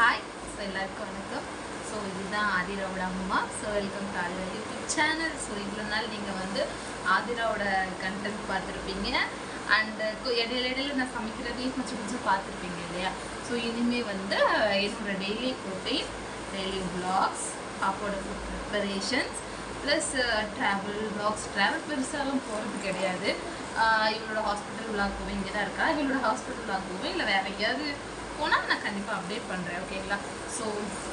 Hi, so எல்லாருக்கும் வணக்கம். So இதுதான் ஆதிராவோட அம்மா. So welcome to Aadhira YouTube channel. So இவ்வளோ நாள் நீங்கள் வந்து ஆதிராவோட கண்டென்ட் பார்த்துருப்பீங்க அண்டு இடையில நான் சமைக்கிறதையும் கொஞ்சம் பார்த்துருப்பீங்க இல்லையா. ஸோ இனிமேல் வந்து என்னோட டெய்லி ரொட்டீன், டெய்லி விளாக்ஸ், பாப்போட food preparations plus travel vlogs. Travel பெருசாலாம் போகிறது கிடையாது. இவளோட ஹாஸ்பிட்டல் விளாக் போவேன், இங்கே தான் இருக்கா. இவளோட ஹாஸ்பிட்டல் விளாக் போவேன், இல்லை வேறு எங்கேயாவது போனால் நான் கண்டிப்பாக அப்டேட் பண்ணுறேன். ஓகேங்களா. ஸோ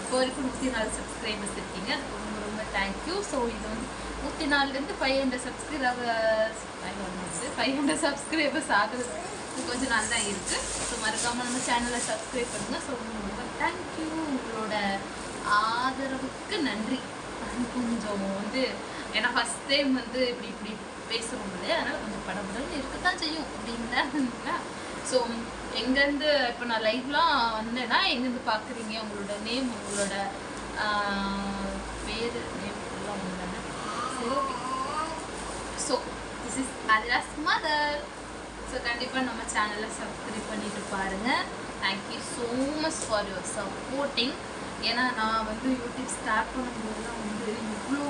இப்போ வரைக்கும் 104 சப்ஸ்கிரைபர்ஸ் இருக்கீங்க, அதுக்கு ரொம்ப ரொம்ப தேங்க்யூ. ஸோ இது வந்து 104லேருந்து 500 சப்ஸ்கிரைபர்ஸ் ஆகுது கொஞ்சம் நாள் தான் இருக்குது. ஸோ மறக்காமல் நம்ம சேனலை சப்ஸ்கிரைப் பண்ணுங்கள். ஸோ ரொம்ப ரொம்ப தேங்க்யூ. உங்களோட ஆதரவுக்கு நன்றி. கொஞ்சம் வந்து ஏன்னா ஃபஸ்ட் டைம் வந்து இப்படி பேசுகிறோம் இல்லையா, அதனால் கொஞ்சம் படமுடன் இருக்கத்தான் செய்யும் அப்படின்னா. ஸோ எங்கேருந்து இப்போ நான் லைவ்லாம் வந்தேன்னா எங்கேருந்து பார்க்குறீங்க, உங்களோட நேம், உங்களோட பேர், நேம் எல்லாம் உங்களோட. சரி, okay. So this is Aadhira's mother. So கண்டிப்பாக நம்ம சேனலை சப்ஸ்கிரைப் பண்ணிட்டு பாருங்கள். Thank you so much for your supporting. ஏன்னா நான் வந்து யூடியூப் ஸ்டார்ட் பண்ணும்போதுலாம் வந்து இவ்வளோ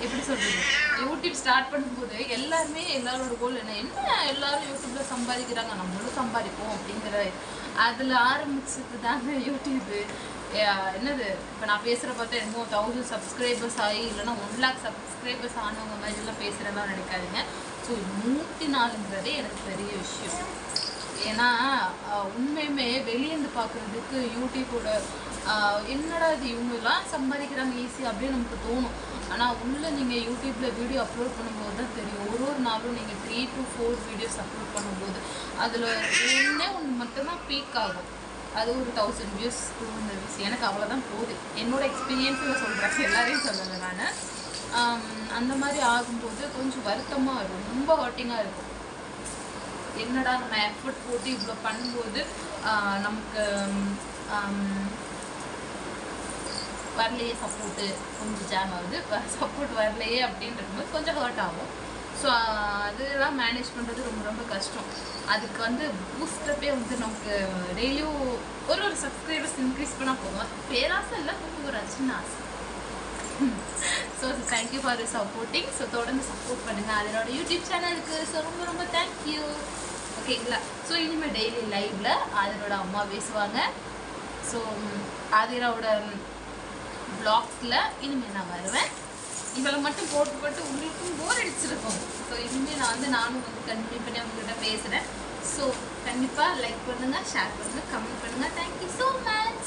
எப்படி சொல்கிறது, யூடியூப் ஸ்டார்ட் பண்ணும்போது எல்லாரோட கோல் என்ன எல்லாரும் யூடியூப்பில் சம்பாதிக்கிறாங்க, நம்மளும் சம்பாதிப்போம் அப்படிங்கிற அதில் ஆரம்பிச்சது தாங்க யூடியூப்பு. என்னது இப்போ நான் பேசுகிற பார்த்தா என்னமோ 1000 சப்ஸ்கிரைபர்ஸ் ஆகி இல்லைன்னா 1 lakh சப்ஸ்கிரைபர்ஸ் ஆனவங்க மாதிரிலாம் பேசுகிறதெல்லாம் நினைக்காதீங்க. ஸோ 104ங்கிறதே எனக்கு பெரிய விஷயம். ஏன்னா உண்மையுமே வெளியேந்து பார்க்குறதுக்கு யூடியூப்போட என்னடா இது இவங்கெல்லாம் சம்பாதிக்கிறாங்க ஈஸி அப்படின்னு நமக்கு தோணும். ஆனால் உள்ளே நீங்கள் யூடியூப்பில் வீடியோ அப்லோட் பண்ணும்போது தான் தெரியும். ஒரு நாளும் நீங்கள் 3 to 4 வீடியோஸ் அப்லோட் பண்ணும்போது அதில் ஒன்று மட்டும்தான் பீக் ஆகும். அது ஒரு 1000 வியூஸ் 200 வியூஸ் எனக்கு அவ்வளோதான் போகுது. என்னோடய எக்ஸ்பீரியன்ஸில் சொல்கிறேன், எல்லாரையும் சொல்லலை நான். அந்த மாதிரி ஆகும்போது கொஞ்சம் வருத்தமாக இருக்கும், ரொம்ப ஹர்ட்டிங்காக இருக்கும். என்னடா நம்ம எஃபர்ட் போட்டு இவ்வளோ பண்ணும்போது நமக்கு வரலையே, சப்போர்ட்டு கொஞ்சம் ஜாம் ஆகுது, சப்போர்ட் வரலையே அப்படின்றது கொஞ்சம் ஹர்ட் ஆகும். ஸோ அதெல்லாம் மேனேஜ் பண்ணுறது ரொம்ப ரொம்ப கஷ்டம். அதுக்கு வந்து பூஸ்டப்பே வந்து நமக்கு டெய்லியும் ஒரு சப்ஸ்கிரைபர்ஸ் இன்க்ரீஸ் பண்ணால் போதும். பேராசை இல்லை, கொஞ்சம் ஒரு சின்ன ஆசை. So thank you for supporting. So தொடர்ந்து சப்போர்ட் பண்ணுங்கள் அதனோட யூடியூப் சேனலுக்கு. ஸோ ரொம்ப ரொம்ப தேங்க்யூ. ஓகேங்களா. ஸோ இனிமேல் டெய்லி லைவில் அதனோட அம்மா பேசுவாங்க. ஸோ ஆதிராவோட வ்ளாக்ஸில் இனிமேல் நான் வருவேன். இவளை மட்டும் போட்டு உங்களுக்கும் போர் அடிச்சிருக்கும். ஸோ இனிமேல் நானும் வந்து கண்டினியூ பண்ணி அவங்ககிட்ட பேசுகிறேன். ஸோ கண்டிப்பாக லைக் பண்ணுங்கள், ஷேர் பண்ணுங்கள், கமெண்ட் பண்ணுங்கள். Thank you so much.